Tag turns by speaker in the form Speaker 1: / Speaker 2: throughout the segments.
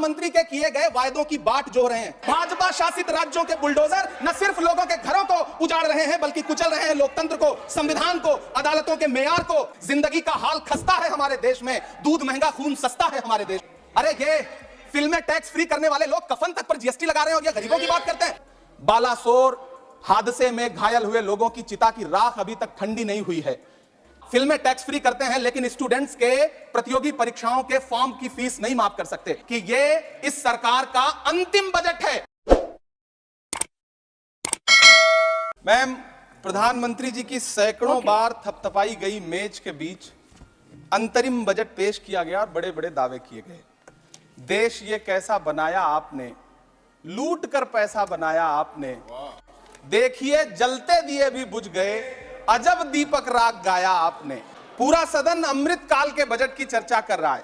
Speaker 1: प्रधानमंत्री के किए गए वायदों की बाट जो रहे हैं। भाजपा शासित राज्यों के बुलडोजर न सिर्फ लोगों के घरों को उजाड़ रहे हैं बल्कि कुचल रहे हैं लोकतंत्र को, संविधान को, अदालतों के मेयार को। जिंदगी का हाल खस्ता है हमारे देश में, दूध महंगा खून सस्ता है हमारे देश। अरे ये फिल्में टैक्स फ्री करने वाले लोग कफन तक पर जीएसटी लगा रहे हैं और ये गरीबों की बात करते हैं। बालासोर हादसे में घायल हुए लोगों की चिता की राख अभी तक ठंडी नहीं हुई है। फिल्में टैक्स फ्री करते हैं लेकिन स्टूडेंट्स के प्रतियोगी परीक्षाओं के फॉर्म की फीस नहीं माफ कर सकते। कि ये इस सरकार का अंतिम बजट है। मैम, प्रधानमंत्री जी की सैकड़ों बार थपथपाई गई मेज के बीच अंतरिम बजट पेश किया गया और बड़े बड़े दावे किए गए। देश ये कैसा बनाया आपने, लूट कर पैसा बनाया आपने। देखिए जलते दिए भी बुझ गए, अजब दीपक राग गाया आपने। पूरा सदन अमृत काल के बजट की चर्चा कर रहा है,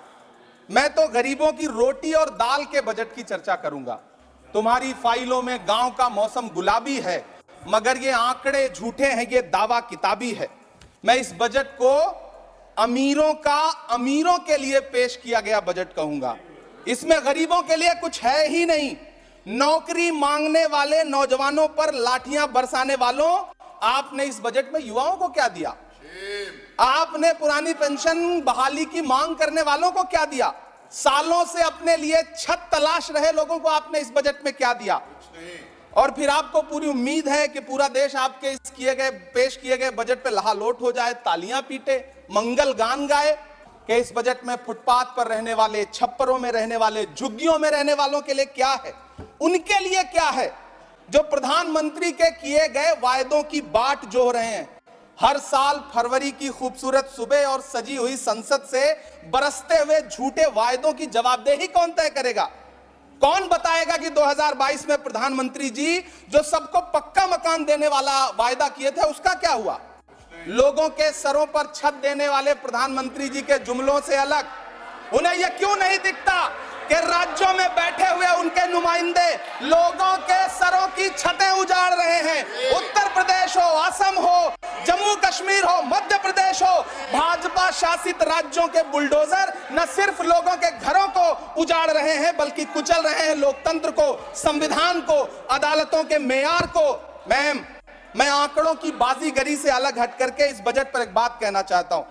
Speaker 1: मैं तो गरीबों की रोटी और दाल के बजट की चर्चा करूंगा। तुम्हारी फाइलों में गांव का मौसम गुलाबी है, मगर ये आंकड़े झूठे हैं, ये दावा किताबी है। मैं इस बजट को अमीरों के लिए पेश किया गया बजट कहूंगा। इसमें गरीबों के लिए कुछ है ही नहीं। नौकरी मांगने वाले नौजवानों पर लाठियां बरसाने वालों, आपने इस बजट में युवाओं को क्या दिया? आपने पुरानी पेंशन बहाली की मांग करने वालों को क्या दिया? सालों से अपने लिए छत तलाश रहे लोगों को आपने इस बजट में क्या दिया? और फिर आपको पूरी उम्मीद है कि पूरा देश आपके इस पेश किए गए बजट पे लहालोट हो जाए, तालियां पीटे, मंगल गान गाए। कि इस बजट में फुटपाथ पर रहने वाले, छप्परों में रहने वाले, झुग्गियों में रहने वालों के लिए क्या है, उनके लिए क्या है? जो प्रधानमंत्री के किए गए वायदों की बाट जो रहे हैं। हर साल फरवरी की खूबसूरत सुबह और सजी हुई संसद से बरसते हुए झूठे वायदों की जवाबदेही कौन तय करेगा? कौन बताएगा कि 2022 में प्रधानमंत्री जी जो सबको पक्का मकान देने वाला वायदा किए थे उसका क्या हुआ? लोगों के सरों पर छत देने वाले प्रधानमंत्री जी के जुमलों से अलग उन्हें यह क्यों नहीं दिखता कि राज्यों में बैठे हुए उनके नुमाइंदे लोगों के सरों की छतें उजाड़ रहे हैं? उत्तर प्रदेश हो, असम हो, जम्मू कश्मीर हो, मध्य प्रदेश हो, भाजपा शासित राज्यों के बुलडोजर न सिर्फ लोगों के घरों को उजाड़ रहे हैं बल्कि कुचल रहे हैं लोकतंत्र को, संविधान को, अदालतों के मेयार को। मैम, मैं आंकड़ों की बाजीगरी से अलग हट करके इस बजट पर एक बात कहना चाहता हूं।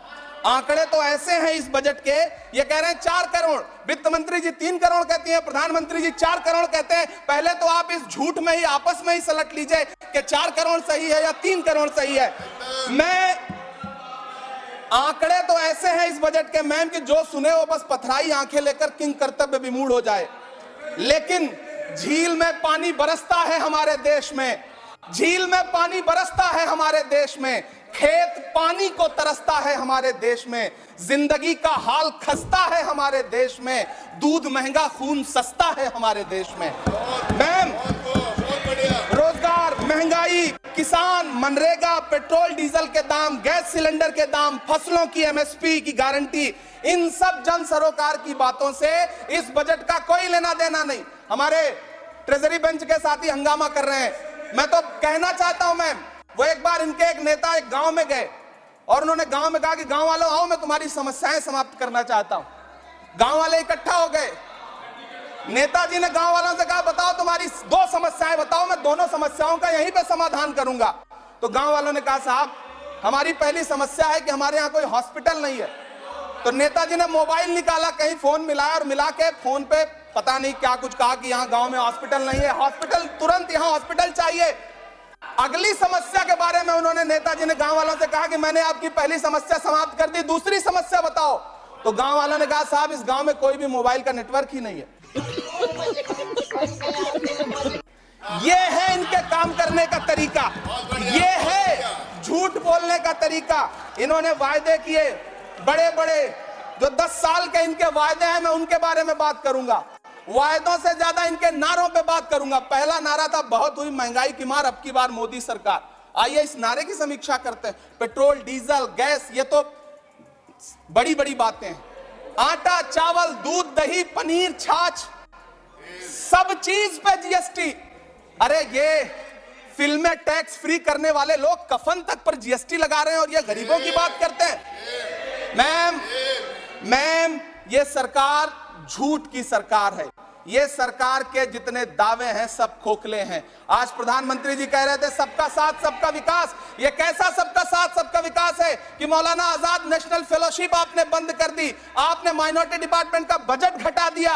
Speaker 1: आंकड़े तो ऐसे हैं इस बजट के, ये कह रहे हैं 4 करोड़, वित्त मंत्री जी 3 करोड़ कहती हैं, प्रधानमंत्री जी 4 करोड़ कहते हैं। पहले तो आप इस झूठ में ही आपस में ही सलट लीजिए कि 4 करोड़ सही है या 3 करोड़ सही है। मैं आंकड़े तो ऐसे हैं इस बजट के मैम कि जो सुने वो बस पथराई आंखें लेकर किंग कर्तव्य विमूढ़ हो जाए। लेकिन झील में पानी बरसता है हमारे देश में, झील में पानी बरसता है हमारे देश में, खेत पानी को तरसता है हमारे देश में, जिंदगी का हाल खस्ता है हमारे देश में, दूध महंगा खून सस्ता है हमारे देश में। मैम, रोजगार, महंगाई, किसान, मनरेगा, पेट्रोल डीजल के दाम, गैस सिलेंडर के दाम, फसलों की एमएसपी की गारंटी, इन सब जन सरोकार की बातों से इस बजट का कोई लेना देना नहीं। हमारे ट्रेजरी बेंच के साथी हंगामा कर रहे हैं। मैं तो कहना चाहता हूं मैम, वो एक बार इनके एक नेता एक गांव में गए और उन्होंने गांव में कहा कि गांव वालों आओ, मैं तुम्हारी समस्याएं समाप्त करना चाहता हूं। गांव वाले इकट्ठा हो गए। नेताजी ने गांव वालों से कहा बताओ तुम्हारी 2 समस्याएं बताओ, मैं दोनों समस्याओं का यहीं पे समाधान करूंगा। तो गांव वालों ने कहा साहब हमारी पहली समस्या है कि हमारे यहाँ कोई हॉस्पिटल नहीं है। तो नेताजी ने मोबाइल निकाला, कहीं फोन मिलाया और मिला के फोन पे पता नहीं क्या कुछ कहा कि यहाँ गांव में हॉस्पिटल नहीं है, हॉस्पिटल तुरंत यहाँ हॉस्पिटल चाहिए। अगली समस्या के बारे में उन्होंने नेताजी ने गांव वालों से कहा कि मैंने आपकी पहली समस्या समाप्त कर दी, दूसरी समस्या बताओ। तो गांव वालों ने कहा साहब इस गांव में कोई भी मोबाइल का नेटवर्क ही नहीं है। ये है इनके काम करने का तरीका, ये है झूठ बोलने का तरीका। इन्होंने वायदे किए बड़े बड़े, जो 10 साल के इनके वायदे हैं मैं उनके बारे में बात करूंगा। वायदों से ज्यादा इनके नारों पे बात करूंगा। पहला नारा था बहुत हुई महंगाई की मार, अब की बार मोदी सरकार। आइए इस नारे की समीक्षा करते हैं। पेट्रोल, डीजल, गैस, ये तो बड़ी बड़ी बातें हैं। आटा, चावल, दूध, दही, पनीर, छाछ, सब चीज पे जीएसटी। अरे ये फिल्में टैक्स फ्री करने वाले लोग कफन तक पर जीएसटी लगा रहे हैं और ये गरीबों की बात करते हैं। मैम, ये सरकार झूठ की सरकार है। ये सरकार के जितने दावे हैं सब खोखले हैं। आज प्रधानमंत्री जी कह रहे थे सबका साथ सबका विकास। ये कैसा सबका साथ सबका विकास है कि मौलाना आजाद नेशनल फेलोशिप आपने बंद कर दी, आपने माइनॉरिटी डिपार्टमेंट का बजट घटा दिया।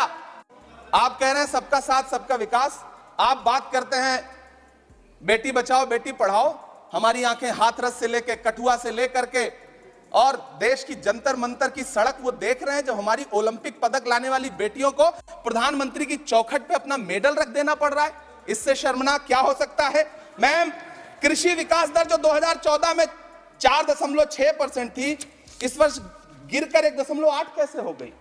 Speaker 1: आप कह रहे हैं सबका साथ सबका विकास। आप बात करते हैं बेटी बचाओ बेटी पढ़ाओ, हमारी आंखें हाथरस से लेकर कठुआ से लेकर के और देश की जंतर मंतर की सड़क वो देख रहे हैं, जब हमारी ओलंपिक पदक लाने वाली बेटियों को प्रधानमंत्री की चौखट पे अपना मेडल रख देना पड़ रहा है। इससे शर्मनाक क्या हो सकता है। मैम, कृषि विकास दर जो 2014 में 4.6% थी, इस वर्ष गिरकर 1.8 कैसे हो गई?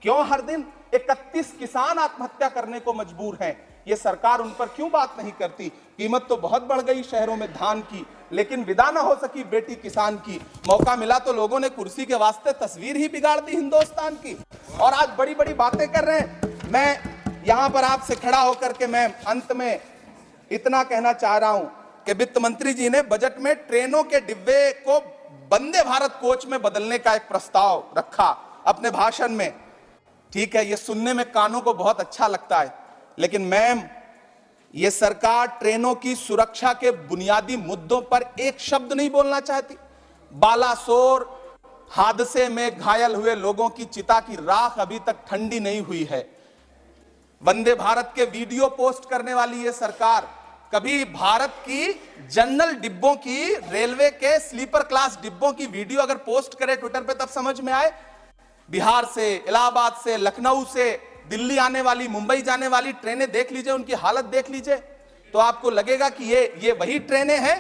Speaker 1: क्यों हर दिन 31 किसान आत्महत्या करने को मजबूर हैं? ये सरकार उन पर क्यों बात नहीं करती? कीमत तो बहुत बढ़ गई शहरों में धान की, लेकिन विदा ना हो सकी बेटी किसान की। मौका मिला तो लोगों ने कुर्सी के वास्ते तस्वीर ही बिगाड़ दी हिंदुस्तान की, और आज बड़ी बड़ी बातें कर रहे हैं। मैं यहां पर आपसे खड़ा होकर के मैं अंत में इतना कहना चाह रहा हूं कि वित्त मंत्री जी ने बजट में ट्रेनों के डिब्बे को वंदे भारत कोच में बदलने का एक प्रस्ताव रखा अपने भाषण में। ठीक है, ये सुनने में कानों को बहुत अच्छा लगता है, लेकिन मैम, ये सरकार ट्रेनों की सुरक्षा के बुनियादी मुद्दों पर एक शब्द नहीं बोलना चाहती। बालासोर हादसे में घायल हुए लोगों की चिता की राख अभी तक ठंडी नहीं हुई है। वंदे भारत के वीडियो पोस्ट करने वाली ये सरकार कभी भारत की जनरल डिब्बों की, रेलवे के स्लीपर क्लास डिब्बों की वीडियो अगर पोस्ट करे ट्विटर पे तब समझ में आए। बिहार से, इलाहाबाद से, लखनऊ से दिल्ली आने वाली, मुंबई जाने वाली ट्रेनें देख लीजिए, उनकी हालत देख लीजिए, तो आपको लगेगा कि ये वही ट्रेनें हैं।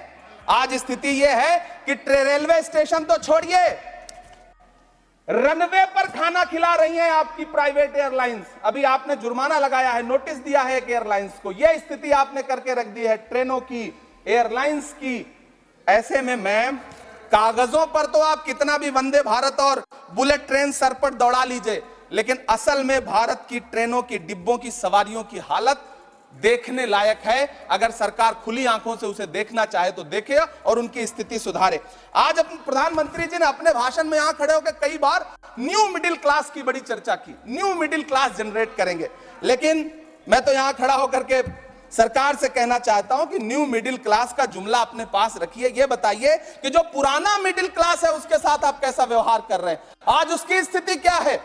Speaker 1: आज स्थिति ये है कि रेलवे स्टेशन तो छोड़िए, रनवे पर खाना खिला रही हैं आपकी प्राइवेट एयरलाइंस। अभी आपने जुर्माना लगाया है, नोटिस दिया है एक एयरलाइंस को। यह स्थिति आपने करके रख दी है ट्रेनों की, एयरलाइंस की। ऐसे में मैम, कागजों पर तो आप कितना भी वंदे भारत और बुलेट ट्रेन सर पर दौड़ा लीजिए, लेकिन असल में भारत की ट्रेनों की डिब्बों की सवारियों की हालत देखने लायक है। अगर सरकार खुली आंखों से उसे देखना चाहे तो देखे और उनकी स्थिति सुधारे। आज अपने प्रधानमंत्री जी ने अपने भाषण में यहां खड़े होकर कई बार न्यू मिडिल क्लास की बड़ी चर्चा की, न्यू मिडिल क्लास जनरेट करेंगे। लेकिन मैं तो यहां खड़ा होकर के सरकार से कहना चाहता हूं कि न्यू मिडिल क्लास का जुमला अपने पास रखिए। यह बताइए कि जो पुराना मिडिल क्लास है उसके साथ आप कैसा व्यवहार कर रहे हैं। आज उसकी स्थिति क्या है?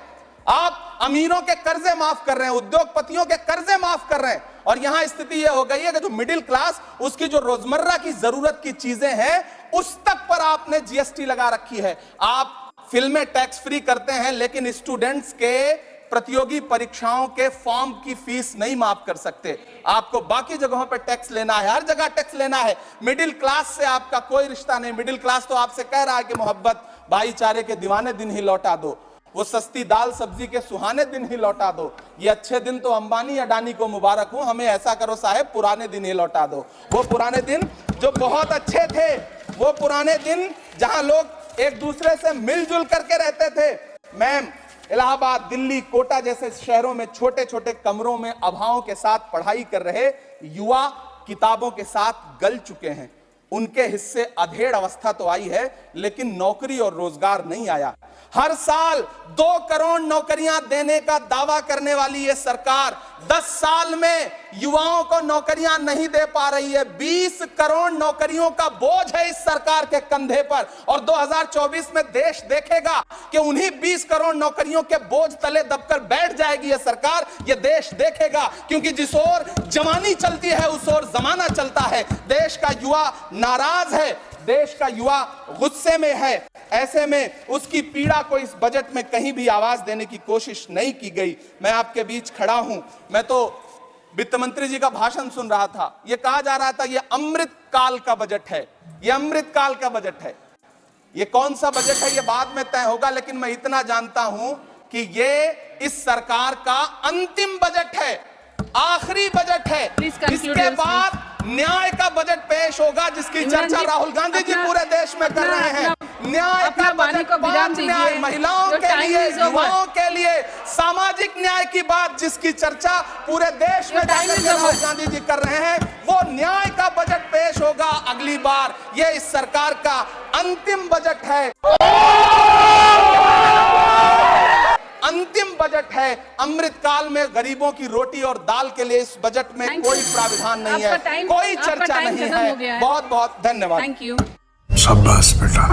Speaker 1: आप अमीरों के कर्जे माफ कर रहे हैं, उद्योगपतियों के कर्जे माफ कर रहे हैं, और यहां स्थिति यह हो गई है कि जो मिडिल क्लास, उसकी जो रोजमर्रा की जरूरत की चीजें हैं उस तक पर आपने जीएसटी लगा रखी है। आप फिल्में टैक्स फ्री करते हैं, लेकिन स्टूडेंट्स के प्रतियोगी परीक्षाओं के फॉर्म की फीस नहीं माफ कर सकते। आपको बाकी जगहों पर टैक्स लेना है, हर जगह टैक्स लेना है। मिडिल क्लास से आपका कोई रिश्ता नहीं। मिडिल क्लास तो आपसे कह रहा है कि मोहब्बत, भाईचारे के दीवाने दिन ही लौटा दो, वो सस्ती दाल सब्जी के सुहाने दिन ही लौटा दो। ये अच्छे दिन तो अंबानी अडानी को मुबारक हो, हमें ऐसा करो साहब पुराने दिन ही लौटा दो। वो पुराने दिन जो बहुत अच्छे थे, वो पुराने दिन जहां लोग एक दूसरे से मिलजुल करके रहते थे। मैम, इलाहाबाद, दिल्ली, कोटा जैसे शहरों में छोटे छोटे कमरों में अभावों के साथ पढ़ाई कर रहे युवा किताबों के साथ गल चुके हैं। उनके हिस्से अधेड़ अवस्था तो आई है, लेकिन नौकरी और रोजगार नहीं आया। हर साल 2 करोड़ नौकरियां देने का दावा करने वाली ये सरकार 10 साल में युवाओं को नौकरियां नहीं दे पा रही है। 20 करोड़ नौकरियों का बोझ है इस सरकार के कंधे पर, और 2024 में देश देखेगा कि उन्हीं 20 करोड़ नौकरियों के बोझ तले दबकर बैठ जाएगी ये सरकार। ये देश देखेगा, क्योंकि जिस ओर जवानी चलती है उस ओर जमाना चलता है। देश का युवा नाराज है, देश का युवा गुस्से में है। ऐसे में उसकी पीड़ा को इस बजट में कहीं भी आवाज देने की कोशिश नहीं की गई। मैं आपके बीच खड़ा हूं, मैं तो वित्त मंत्री जी का भाषण सुन रहा था। यह कहा जा रहा था ये अमृत काल का बजट है, ये अमृत काल का बजट है। ये कौन सा बजट है ये बाद में तय होगा, लेकिन मैं इतना जानता हूं कि ये इस सरकार का अंतिम बजट है, आखिरी बजट है। इसके बाद न्याय का बजट पेश होगा, जिसकी चर्चा राहुल गांधी जी पूरे देश में कर रहे हैं। न्याय का बजट, 5 न्याय, महिलाओं के लिए, युवाओं के लिए, सामाजिक न्याय की बात जिसकी चर्चा पूरे देश में राहुल गांधी जी कर रहे हैं, वो न्याय का बजट पेश होगा अगली बार। ये इस सरकार का अंतिम बजट है, अंतिम बजट है। अमृतकाल में गरीबों की रोटी और दाल के लिए इस बजट में कोई प्राविधान नहीं है, कोई चर्चा नहीं है। बहुत बहुत धन्यवाद।
Speaker 2: Thank you.
Speaker 3: शाबाश बेटा,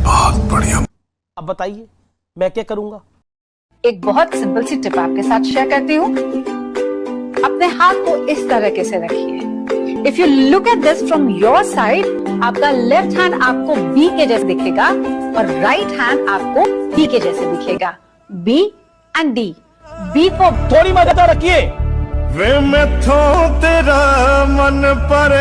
Speaker 3: बहुत बढ़िया।
Speaker 4: अब बताइए मैं क्या करूंगा?
Speaker 5: एक बहुत सिंपल सी टिप आपके साथ शेयर करती हूँ। अपने हाथ को इस तरीके से रखिए। If you look at this from your side, आपका लेफ्ट हैंड आपको बी के जैसे दिखेगा और राइट हैंड आपको डी के जैसे दिखेगा। B and D. B for
Speaker 4: थोड़ी मदद रखिए।
Speaker 3: वे मैं तेरा मन पर